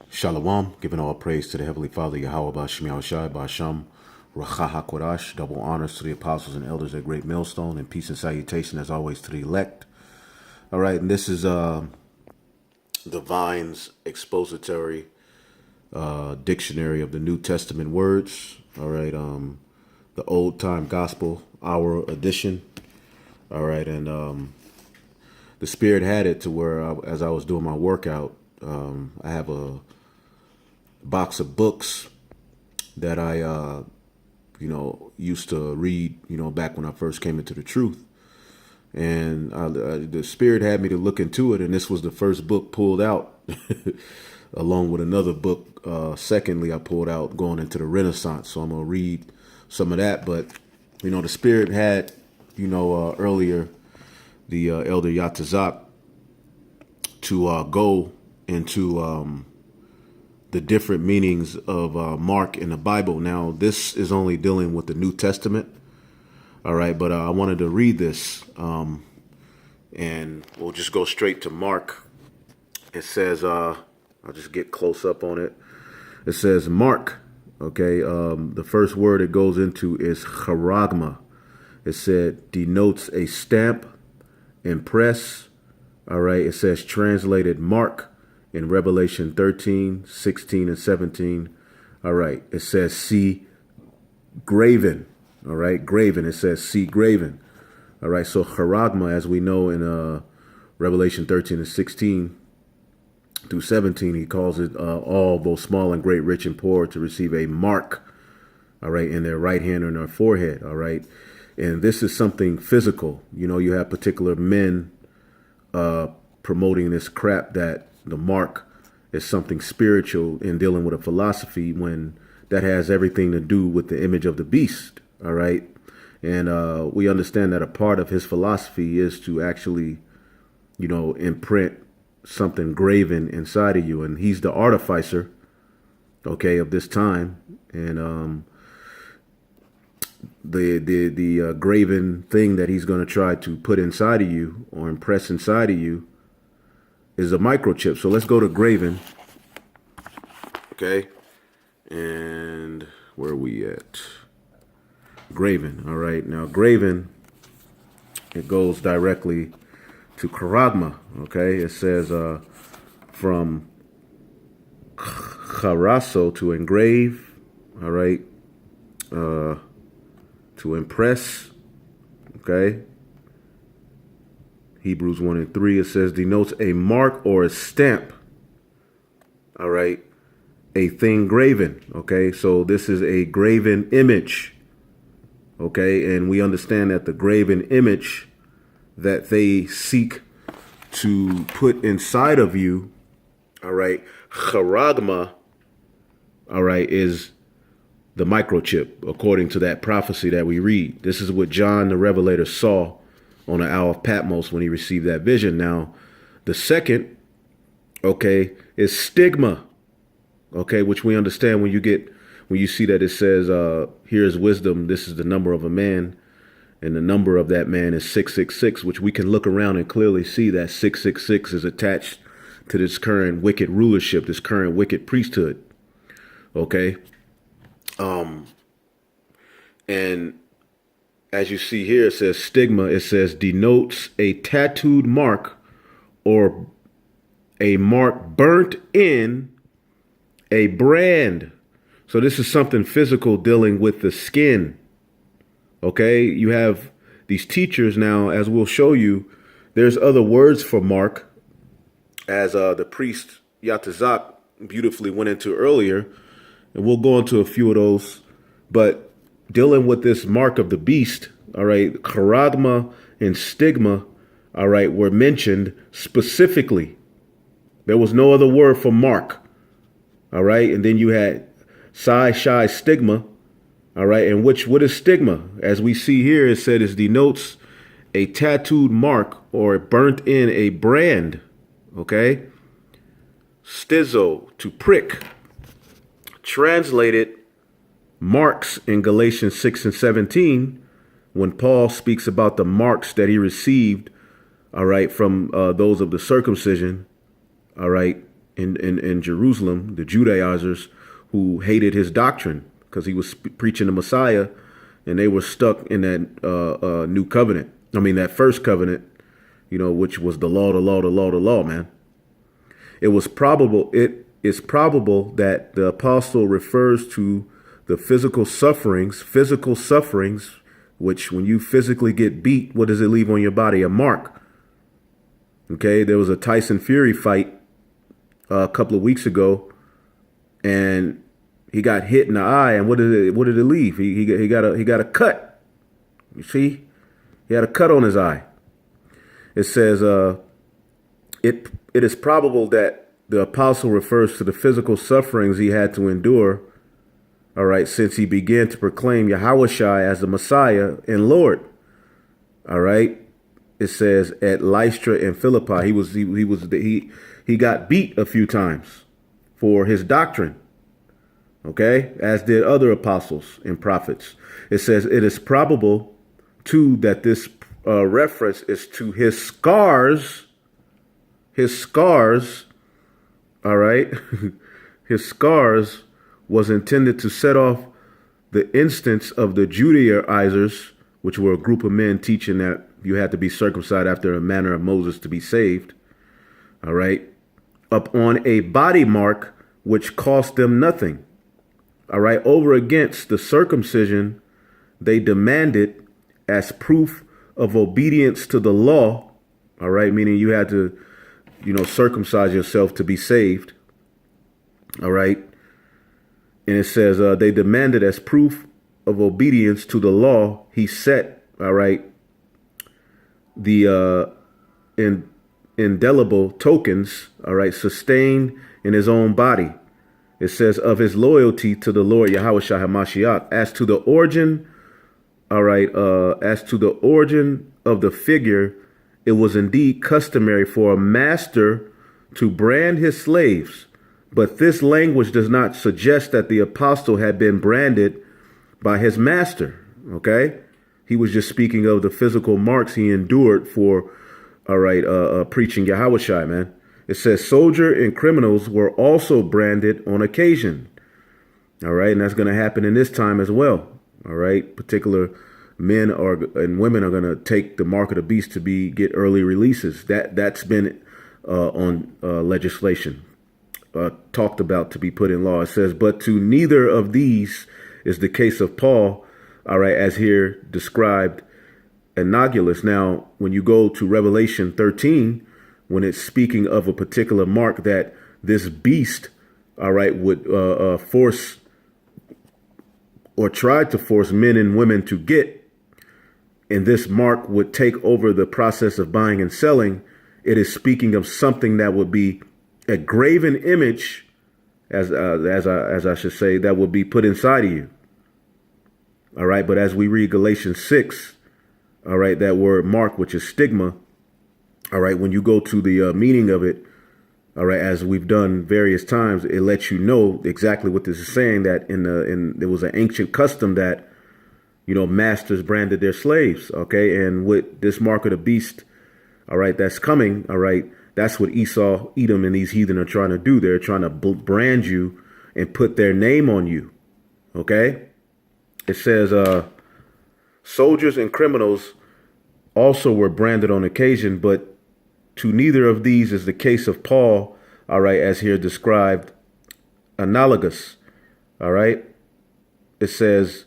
Shalom, giving all praise to the Heavenly Father, Yahweh Bashim Yahushai, Basham, Racha HaKodash, double honors to the apostles and elders at Great Millstone, and peace and salutation as always to the elect. All right, and this is the Vine's expository dictionary of the New Testament words. All right, the Old Time Gospel Hour edition. All right, and the Spirit had it to where as I was doing my workout, I have a box of books that I, used to read, back when I first came into the truth. And the Spirit had me to look into it, and this was the first book pulled out, along with another book. Secondly, I pulled out going into the Renaissance, so I'm gonna read some of that. But the Spirit had, earlier, the Elder Yatazak to go into the different meanings of Mark in the Bible. Now, this is only dealing with the New Testament. All right, but I wanted to read this, and we'll just go straight to Mark. It says, I'll just get close up on it. It says Mark, okay, the first word it goes into is charagma. It said denotes a stamp, impress. All right, it says translated Mark in Revelation 13, 16, and 17. All right, it says see graven. All right, graven. It says see graven. All right, so charagma, as we know in Revelation 13 and 16 through 17, he calls it all, both small and great, rich and poor, to receive a mark, all right, in their right hand or in their forehead, all right. And this is something physical. You have particular men promoting this crap that the mark is something spiritual in dealing with a philosophy when that has everything to do with the image of the beast. All right. And we understand that a part of his philosophy is to actually, imprint something graven inside of you. And he's the artificer, okay, of this time. And the graven thing that he's going to try to put inside of you or impress inside of you is a microchip. So let's go to graven. Okay. And where are we at? Graven. All right. Now, graven, it goes directly to charagma. Okay. It says from charaso, to engrave. All right. To impress. Okay. Hebrews 1 and 3, it says denotes a mark or a stamp. All right. A thing graven. Okay. So this is a graven image. Okay, and we understand that the graven image that they seek to put inside of you, all right, charagma, all right, is the microchip, according to that prophecy that we read. This is what John the Revelator saw on the Isle of Patmos when he received that vision. Now, the second, okay, is stigma, okay, which we understand when you see that it says, here is wisdom, this is the number of a man, and the number of that man is 666, which we can look around and clearly see that 666 is attached to this current wicked rulership, this current wicked priesthood. Okay. And as you see here, it says stigma, it says denotes a tattooed mark or a mark burnt in a brand. So this is something physical dealing with the skin. Okay, you have these teachers now, as we'll show you, there's other words for mark, as the priest Yatazak beautifully went into earlier, and we'll go into a few of those. But dealing with this mark of the beast, all right, charagma and stigma, all right, were mentioned specifically. There was no other word for mark, all right, and then you had shy stigma. All right. And what is stigma? As we see here, it said it denotes a tattooed mark or burnt in a brand. OK. Stizo, to prick. Translated marks in Galatians 6 and 17, when Paul speaks about the marks that he received. All right. From those of the circumcision. All right. in Jerusalem, the Judaizers who hated his doctrine because he was preaching the Messiah, and they were stuck in that new covenant. I mean, that first covenant, which was the law, man. It is probable that the apostle refers to the physical sufferings, which when you physically get beat, what does it leave on your body? A mark. Okay, there was a Tyson Fury fight a couple of weeks ago, and he got hit in the eye, and what did it leave? He got a cut. You see, he had a cut on his eye. It says it is probable that the apostle refers to the physical sufferings he had to endure. All right, since he began to proclaim Yahushua as the Messiah and Lord. All right, it says at Lystra and Philippi, he got beat a few times for his doctrine. Okay, as did other apostles and prophets. It says it is probable too that this reference is to his scars. His scars. All right, his scars was intended to set off the instance of the Judaizers, which were a group of men teaching that you had to be circumcised after a manner of Moses to be saved. All right. Up on a body mark, which cost them nothing. All right. Over against the circumcision they demanded as proof of obedience to the law. All right. Meaning you had to, circumcise yourself to be saved. All right. And it says they demanded as proof of obedience to the law. He set, all right, the indelible tokens, all right, sustained in his own body. It says of his loyalty to the Lord Yahushua HaMashiach. As to the origin, all right, as to the origin of the figure, it was indeed customary for a master to brand his slaves. But this language does not suggest that the apostle had been branded by his master. OK, he was just speaking of the physical marks he endured for. All right. Preaching Yahushua, man. It says soldier and criminals were also branded on occasion. All right. And that's going to happen in this time as well. All right. Particular men and women are going to take the mark of the beast to get early releases. That's been on legislation. Talked about to be put in law. It says, but to neither of these is the case of Paul, all right, as here described, analogous. Now, when you go to Revelation 13, when it's speaking of a particular mark that this beast, all right, would force or try to force men and women to get, and this mark would take over the process of buying and selling, it is speaking of something that would be a graven image, as I should say, that will be put inside of you. All right. But as we read Galatians 6, all right, that word mark, which is stigma. All right. When you go to the meaning of it, all right, as we've done various times, it lets you know exactly what this is saying, that there was an ancient custom that, masters branded their slaves. OK, and with this mark of the beast, all right, that's coming. All right. That's what Esau, Edom, and these heathen are trying to do. They're trying to brand you and put their name on you. OK, it says soldiers and criminals also were branded on occasion, but to neither of these is the case of Paul. All right, as here described, analogous. All right, it says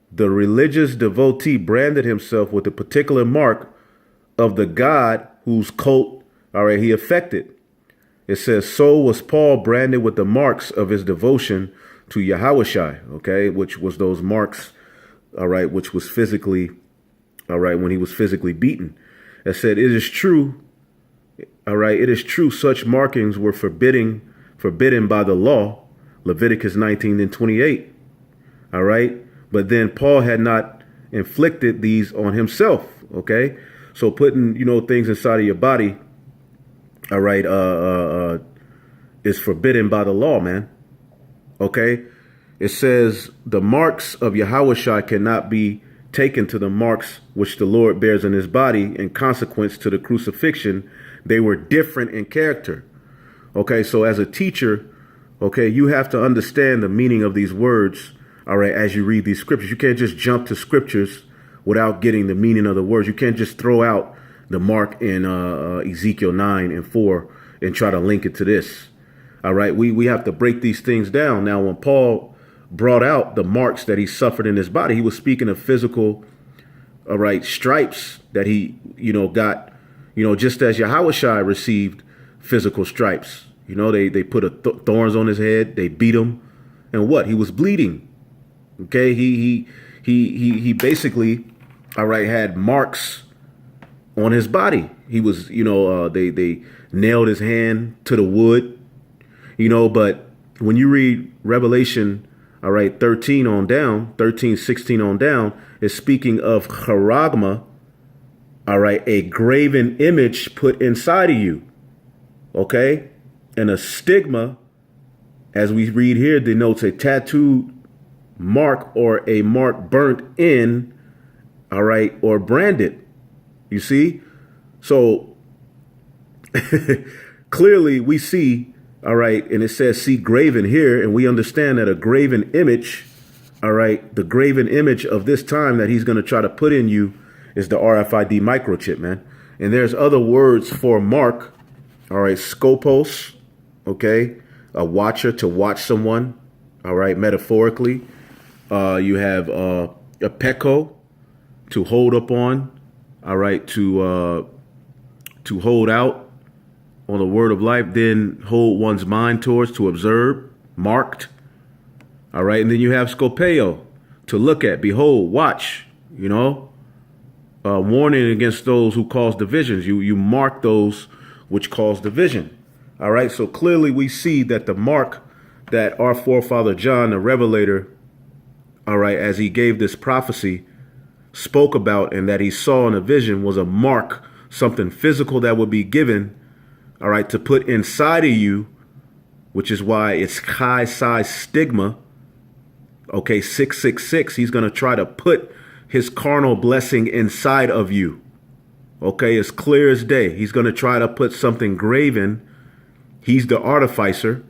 the religious devotee branded himself with a particular mark of the God whose cult, all right, he affected. It says, so was Paul branded with the marks of his devotion to Yahushua, okay, which was those marks, all right, which was physically, all right, when he was physically beaten. It said, it is true, all right, it is true such markings were forbidden by the law, Leviticus 19:28, all right, but then Paul had not inflicted these on himself, okay, so putting, things inside of your body, all right, is forbidden by the law, man. OK, it says the marks of Yahushua cannot be taken to the marks which the Lord bears in his body in consequence to the crucifixion. They were different in character. Okay, so as a teacher, okay, you have to understand the meaning of these words, all right, as you read these scriptures. You can't just jump to scriptures without getting the meaning of the words. You can't just throw out the mark in Ezekiel 9:4 and try to link it to this. All right, we have to break these things down. Now, when Paul brought out the marks that he suffered in his body, he was speaking of physical, all right, stripes that he, got, just as Yahushua received physical stripes. They put thorns on his head, they beat him, and what? He was bleeding. Okay, he basically, all right, had marks on his body. He was, they nailed his hand to the wood, but when you read Revelation, all right, 13 on down, 13, 16 on down, is speaking of charagma, all right, a graven image put inside of you, okay? And a stigma, as we read here, denotes a tattooed mark or a mark burnt in, all right, or branded. You see? So clearly we see, all right, and it says see graven here, and we understand that a graven image, all right, the graven image of this time that he's going to try to put in you is the RFID microchip, man. And there's other words for mark, all right, scopos, okay, a watcher, to watch someone, all right, metaphorically. You have a peko, to hold up on, all right, to hold out on the word of life, then hold one's mind towards, to observe, marked, all right, and then you have scopeo, to look at, behold, watch, warning against those who cause divisions. You mark those which cause division. All right, so clearly we see that the mark that our forefather John, the Revelator, all right, as he gave this prophecy, spoke about and that he saw in a vision was a mark, something physical that would be given, all right, to put inside of you, which is why it's high size stigma. Okay, 666, he's going to try to put his carnal blessing inside of you. Okay, it's clear as day. He's going to try to put something graven. He's the artificer.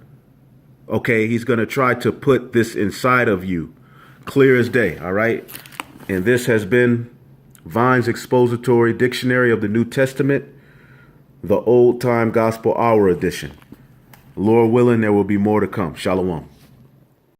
Okay, he's going to try to put this inside of you. Clear as day, all right? And this has been Vine's Expository Dictionary of the New Testament, the Old Time Gospel Hour edition. Lord willing, there will be more to come. Shalom.